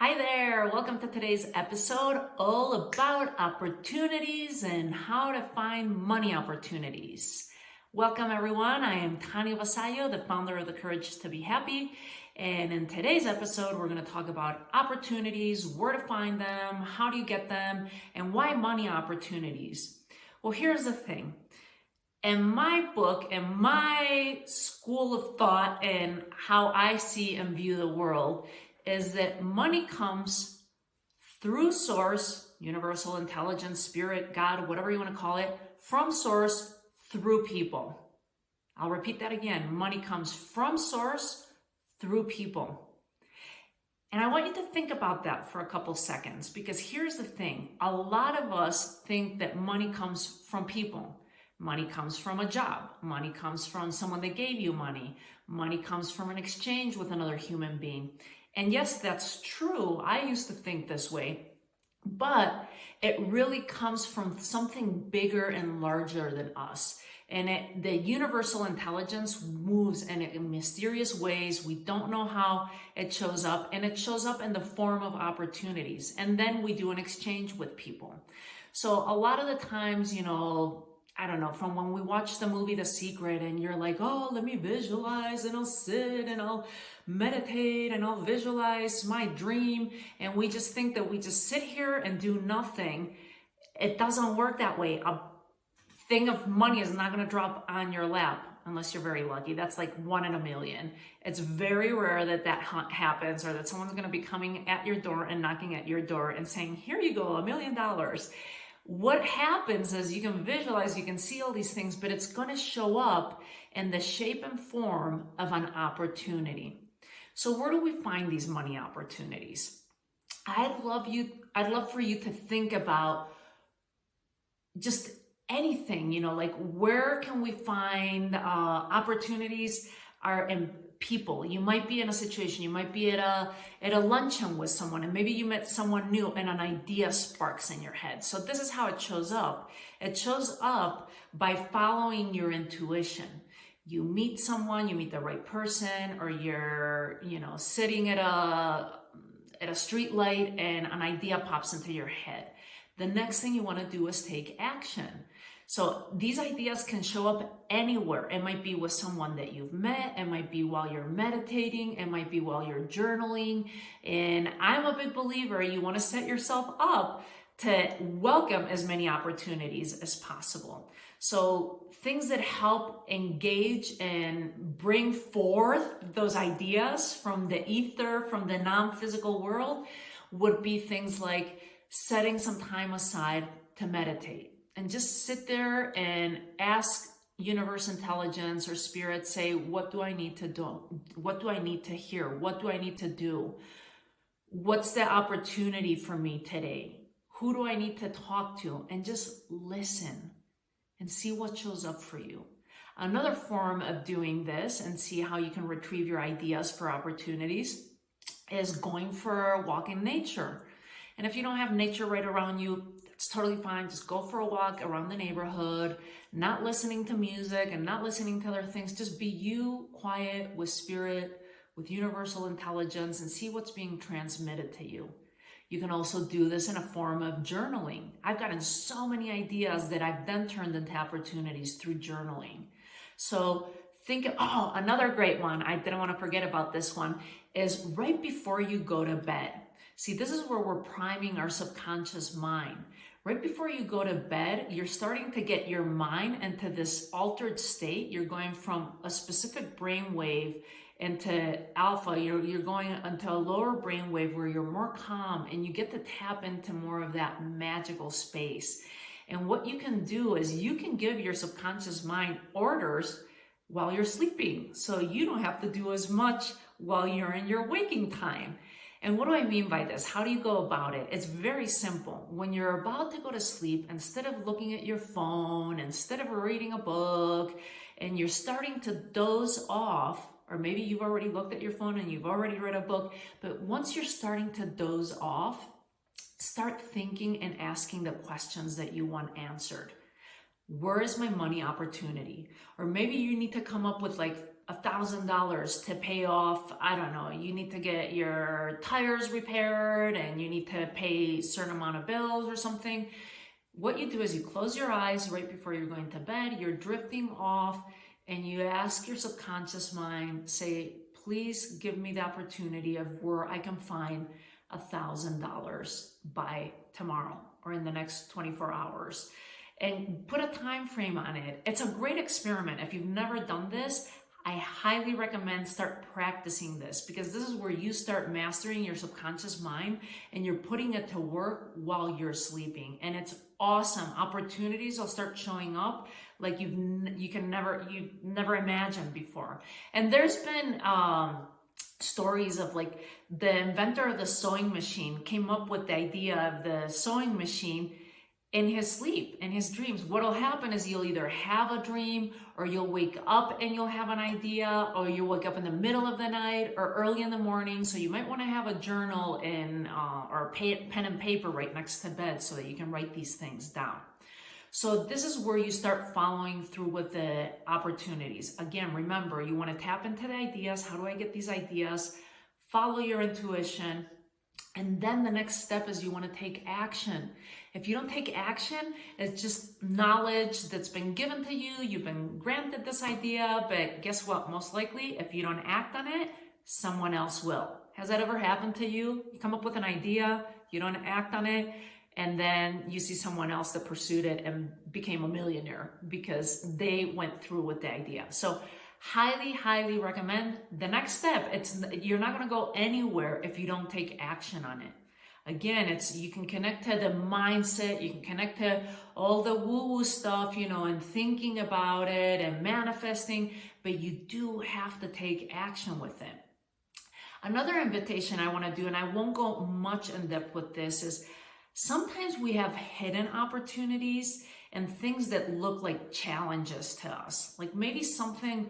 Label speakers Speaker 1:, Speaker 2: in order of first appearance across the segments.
Speaker 1: Hi there, welcome to today's episode all about opportunities and how to find money opportunities. Welcome everyone, I am Tanya Vasallo, the founder of The Courage to Be Happy. And in today's episode, we're going to talk about opportunities, where to find them, how do you get them, and why money opportunities. Well, here's the thing. In my book, in my school of thought and how I see and view the world, is that money comes through source, universal intelligence, spirit, God, whatever you want to call it, from source through people. I'll repeat that again. Money comes from source through people. And I want you to think about that for a couple seconds, because here's the thing. A lot of us think that money comes from people. Money comes from a job. Money comes from someone that gave you money. Money comes from an exchange with another human being. And yes, that's true. I used to think this way, but it really comes from something bigger and larger than us. And the universal intelligence moves in mysterious ways. We don't know how it shows up, and it shows up in the form of opportunities. And then we do an exchange with people. So a lot of the times, I don't know, from when we watch the movie The Secret and you're like, oh, let me visualize and I'll sit and I'll meditate and I'll visualize my dream. And we just think that we just sit here and do nothing. It doesn't work that way. A thing of money is not going to drop on your lap unless you're very lucky. That's like 1 in a million. It's very rare that that happens, or that someone's going to be coming at your door and knocking at your door and saying, here you go, $1 million. What happens is you can visualize, you can see all these things, but it's going to show up in the shape and form of an opportunity. So where do we find these money opportunities? I'd love for you to think about just anything, like where can we find opportunities are in people. You might be in a situation, you might be at a luncheon with someone, and maybe you met someone new and an idea sparks in your head. So this is how it shows up. It shows up by following your intuition. You meet someone, you meet the right person, or you're, sitting at a street light and an idea pops into your head. The next thing you want to do is take action. So these ideas can show up anywhere. It might be with someone that you've met. It might be while you're meditating. It might be while you're journaling. And I'm a big believer, you want to set yourself up to welcome as many opportunities as possible. So things that help engage and bring forth those ideas from the ether, from the non-physical world, would be things like setting some time aside to meditate. And just sit there and ask universe intelligence or spirit, say, what do I need to do? What do I need to hear? What do I need to do? What's the opportunity for me today? Who do I need to talk to? And just listen and see what shows up for you. Another form of doing this and see how you can retrieve your ideas for opportunities is going for a walk in nature. And if you don't have nature right around you, it's totally fine. Just go for a walk around the neighborhood, not listening to music and not listening to other things. Just be you, quiet, with spirit, with universal intelligence, and see what's being transmitted to you. You can also do this in a form of journaling. I've gotten so many ideas that I've then turned into opportunities through journaling. So another great one, I didn't want to forget about this one, is right before you go to bed. See, this is where we're priming our subconscious mind. Right before you go to bed, you're starting to get your mind into this altered state. You're going from a specific brain wave into alpha. You're going into a lower brain wave where you're more calm, and you get to tap into more of that magical space. And what you can do is you can give your subconscious mind orders while you're sleeping. So you don't have to do as much while you're in your waking time. And what do I mean by this? How do you go about it? It's very simple. When you're about to go to sleep, instead of looking at your phone, instead of reading a book, and you're starting to doze off, or maybe you've already looked at your phone and you've already read a book, but once you're starting to doze off, start thinking and asking the questions that you want answered. Where is my money opportunity? Or maybe you need to come up with like $1,000 to pay off, I don't know, you need to get your tires repaired and you need to pay a certain amount of bills or something. What you do is you close your eyes right before you're going to bed, you're drifting off, and you ask your subconscious mind, say, please give me the opportunity of where I can find $1,000 by tomorrow or in the next 24 hours. And put a time frame on it. It's a great experiment. If you've never done this, I highly recommend start practicing this, because this is where you start mastering your subconscious mind and you're putting it to work while you're sleeping. And it's awesome. Opportunities will start showing up like you've never imagined before. And there's been stories of like the inventor of the sewing machine came up with the idea of the sewing machine in his sleep, in his dreams. What'll happen is you'll either have a dream, or you'll wake up and you'll have an idea, or you'll wake up in the middle of the night or early in the morning. So you might want to have a journal or pen and paper right next to bed so that you can write these things down. So this is where you start following through with the opportunities. Again, remember, you want to tap into the ideas. How do I get these ideas? Follow your intuition. And then the next step is you want to take action. If you don't take action, it's just knowledge that's been given to you. You've been granted this idea, but guess what? Most likely, if you don't act on it, someone else will. Has that ever happened to you? You come up with an idea, you don't act on it, and then you see someone else that pursued it and became a millionaire because they went through with the idea. So highly, highly recommend the next step. You're not going to go anywhere if you don't take action on it. Again, you can connect to the mindset, you can connect to all the woo-woo stuff, and thinking about it and manifesting, but you do have to take action with it. Another invitation I want to do, and I won't go much in depth with this, is sometimes we have hidden opportunities and things that look like challenges to us. Like maybe something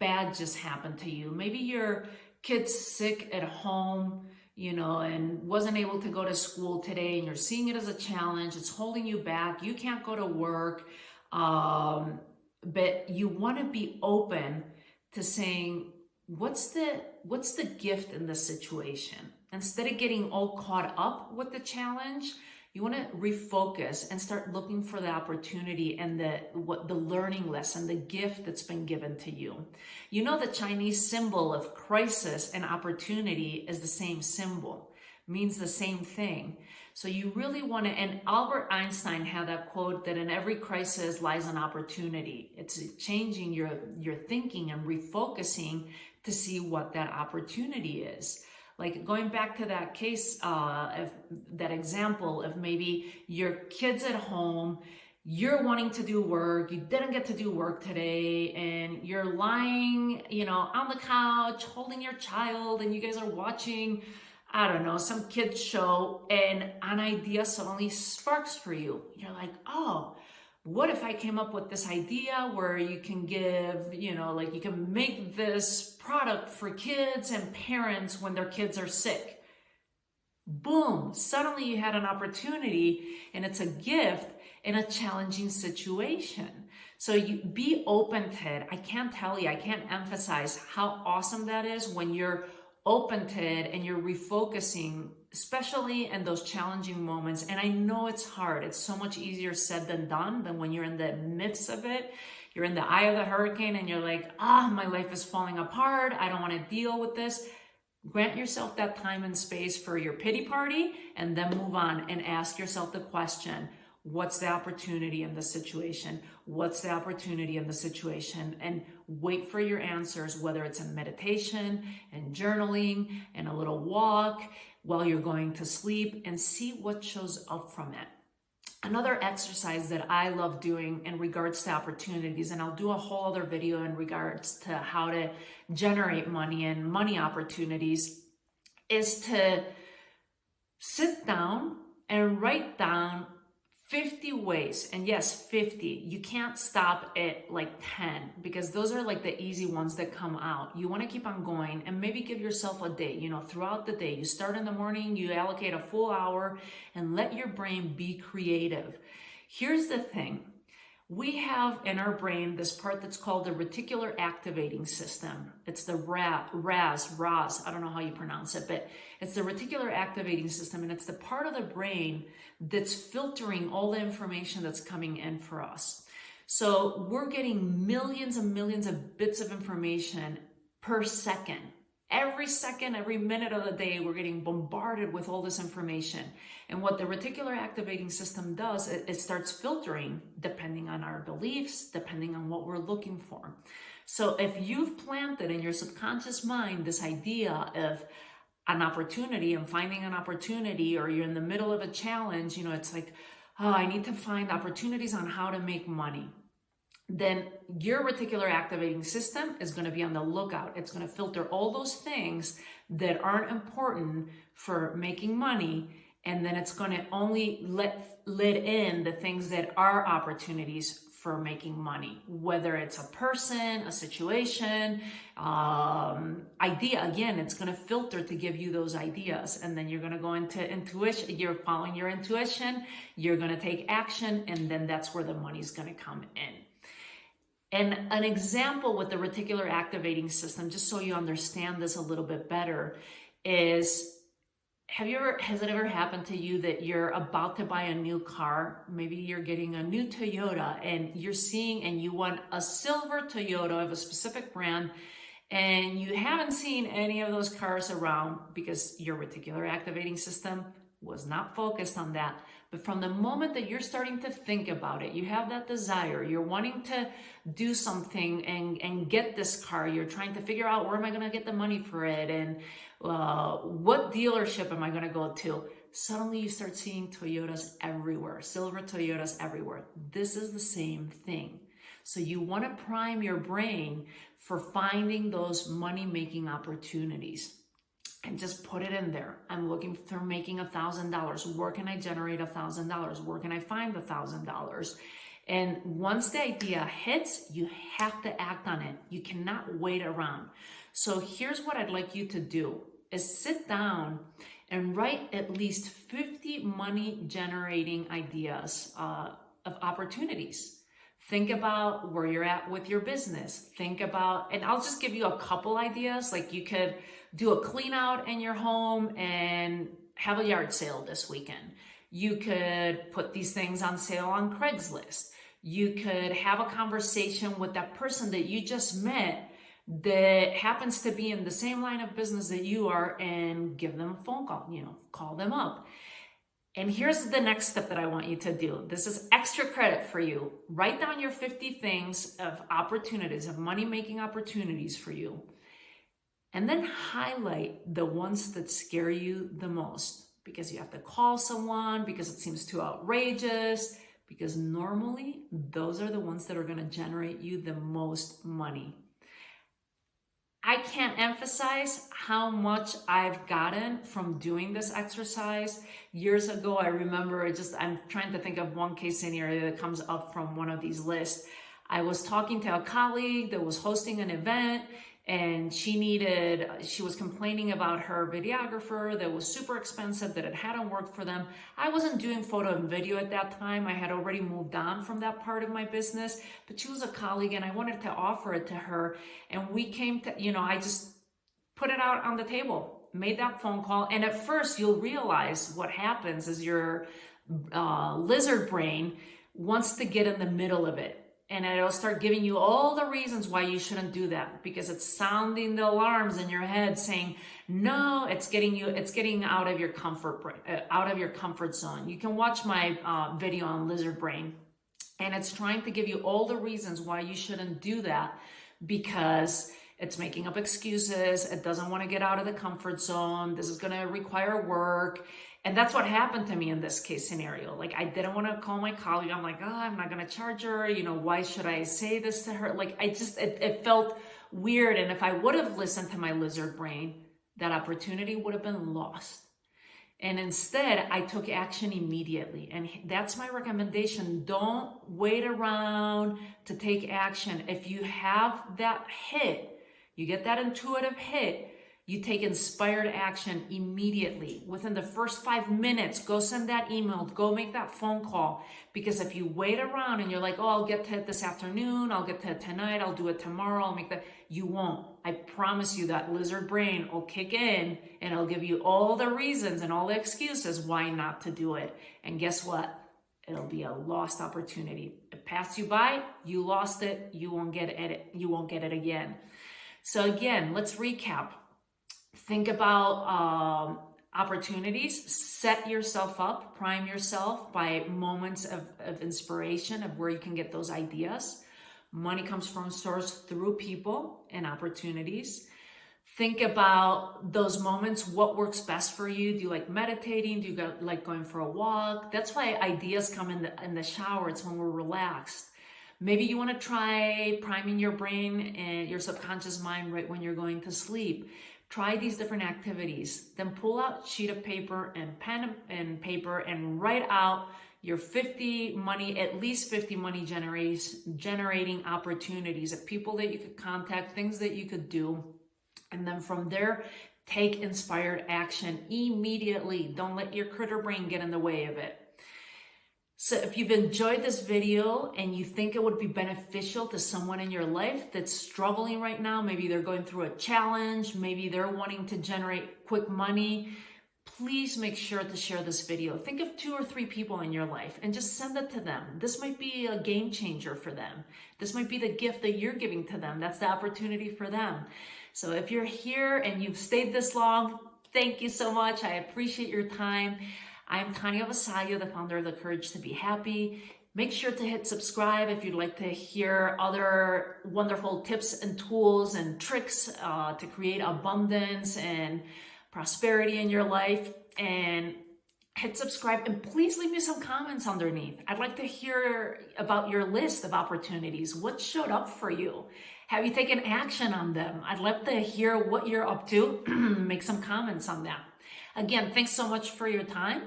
Speaker 1: bad just happened to you. Maybe your kid's sick at home, and wasn't able to go to school today, and you're seeing it as a challenge. It's holding you back. You can't go to work. But you want to be open to saying, what's the gift in this situation? Instead of getting all caught up with the challenge, you want to refocus and start looking for the opportunity and the learning lesson, the gift that's been given to you. The Chinese symbol of crisis and opportunity is the same symbol, means the same thing. So you really want to, and Albert Einstein had that quote that in every crisis lies an opportunity. It's changing your thinking and refocusing to see what that opportunity is. Like going back to that case, that example of maybe your kid's at home, you're wanting to do work, you didn't get to do work today, and you're lying, on the couch holding your child, and you guys are watching, I don't know, some kid's show, and an idea suddenly sparks for you. You're like, oh, what if I came up with this idea where you can give, you can make this product for kids and parents when their kids are sick. Boom, suddenly you had an opportunity, and it's a gift in a challenging situation. So you be open to it. I can't emphasize how awesome that is when you're open to it and you're refocusing, especially in those challenging moments. And I know it's hard. It's so much easier said than done, than when you're in the midst of it. You're in the eye of the hurricane and you're like, my life is falling apart. I don't want to deal with this. Grant yourself that time and space for your pity party, and then move on and ask yourself the question, what's the opportunity in the situation? What's the opportunity in the situation? And wait for your answers, whether it's in meditation and journaling and a little walk while you're going to sleep, and see what shows up from it. Another exercise that I love doing in regards to opportunities, and I'll do a whole other video in regards to how to generate money and money opportunities, is to sit down and write down 50 ways. And yes, 50. You can't stop at like 10, because those are like the easy ones that come out. You want to keep on going, and maybe give yourself a day, throughout the day. You start in the morning, you allocate a full hour, and let your brain be creative. Here's the thing. We have in our brain this part that's called the reticular activating system. It's the RAS, I don't know how you pronounce it, but it's the reticular activating system, and it's the part of the brain that's filtering all the information that's coming in for us. So we're getting millions and millions of bits of information per second. Every second, every minute of the day, we're getting bombarded with all this information. And what the reticular activating system does, it starts filtering depending on our beliefs, depending on what we're looking for. So if you've planted in your subconscious mind this idea of an opportunity and finding an opportunity, or you're in the middle of a challenge, it's like, oh, I need to find opportunities on how to make money. Then your reticular activating system is going to be on the lookout. It's going to filter all those things that aren't important for making money, and then it's going to only let in the things that are opportunities for making money, whether it's a person, a situation, idea. Again, it's going to filter to give you those ideas, and then you're going to go into intuition. You're following your intuition, you're going to take action, and then that's where the money's going to come in. And an example with the reticular activating system, just so you understand this a little bit better, is has it ever happened to you that you're about to buy a new car? Maybe you're getting a new Toyota and you're seeing, and you want a silver Toyota of a specific brand, and you haven't seen any of those cars around because your reticular activating system was not focused on that. But from the moment that you're starting to think about it, you have that desire, you're wanting to do something and get this car, you're trying to figure out, where am I going to get the money for it, and what dealership am I going to go to? Suddenly you start seeing Toyotas everywhere, silver Toyotas everywhere. This is the same thing. So you want to prime your brain for finding those money-making opportunities. And just put it in there. I'm looking for making $1,000. Where can I generate $1,000? Where can I find $1,000? And once the idea hits, you have to act on it. You cannot wait around. So here's what I'd like you to do, is sit down and write at least 50 money generating ideas of opportunities. Think about where you're at with your business. Think about, and I'll just give you a couple ideas. Like, you could do a clean out in your home and have a yard sale this weekend. You could put these things on sale on Craigslist. You could have a conversation with that person that you just met that happens to be in the same line of business that you are, and give them a phone call, call them up. And here's the next step that I want you to do. This is extra credit for you. Write down your 50 things of opportunities, of money-making opportunities for you. And then highlight the ones that scare you the most, because you have to call someone, because it seems too outrageous, because normally those are the ones that are going to generate you the most money. I can't emphasize how much I've gotten from doing this exercise. Years ago, I remember I'm trying to think of one case scenario that comes up from one of these lists. I was talking to a colleague that was hosting an event, and she was complaining about her videographer that was super expensive, that it hadn't worked for them. I wasn't doing photo and video at that time. I had already moved on from that part of my business, but she was a colleague and I wanted to offer it to her. And we came to, I just put it out on the table, made that phone call. And at first you'll realize what happens is your lizard brain wants to get in the middle of it. And it'll start giving you all the reasons why you shouldn't do that, because it's sounding the alarms in your head saying, no, it's getting out of your comfort zone. You can watch my video on lizard brain, and it's trying to give you all the reasons why you shouldn't do that, because it's making up excuses. It doesn't want to get out of the comfort zone. This is going to require work. And that's what happened to me in this case scenario. Like, I didn't want to call my colleague. I'm like, I'm not going to charge her. Why should I say this to her? Like, it felt weird. And if I would have listened to my lizard brain, that opportunity would have been lost. And instead, I took action immediately. And that's my recommendation. Don't wait around to take action. If you have that hit, you get that intuitive hit, You take inspired action immediately. Within the first 5 minutes, go send that email, go make that phone call. Because if you wait around and you're like, oh, I'll get to it this afternoon, I'll get to it tonight, I'll do it tomorrow, I'll make that, you won't. I promise you that lizard brain will kick in and it'll give you all the reasons and all the excuses why not to do it. And guess what? It'll be a lost opportunity. It passed you by, you lost it, you won't get it again. So again, let's recap. Think about opportunities, set yourself up, prime yourself by moments of inspiration of where you can get those ideas. Money comes from source through people and opportunities. Think about those moments, what works best for you. Do you like meditating? Do you like going for a walk? That's why ideas come in the shower. It's when we're relaxed. Maybe you want to try priming your brain and your subconscious mind right when you're going to sleep. Try these different activities. Then pull out a sheet of paper and pen and paper and write out your at least 50 money generating opportunities of people that you could contact, things that you could do. And then from there, take inspired action immediately. Don't let your critter brain get in the way of it. So if you've enjoyed this video and you think it would be beneficial to someone in your life that's struggling right now, maybe they're going through a challenge, maybe they're wanting to generate quick money, please make sure to share this video. Think of 2 or 3 people in your life and just send it to them. This might be a game changer for them. This might be the gift that you're giving to them. That's the opportunity for them. So if you're here and you've stayed this long, thank you so much. I appreciate your time. I'm Tanya Vasallo, the founder of The Courage to Be Happy. Make sure to hit subscribe if you'd like to hear other wonderful tips and tools and tricks to create abundance and prosperity in your life. And hit subscribe and please leave me some comments underneath. I'd like to hear about your list of opportunities. What showed up for you? Have you taken action on them? I'd love to hear what you're up to. Make some comments on that. Again, thanks so much for your time.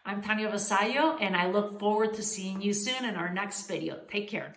Speaker 1: I'm Tanya Vasallo, and I look forward to seeing you soon in our next video. Take care.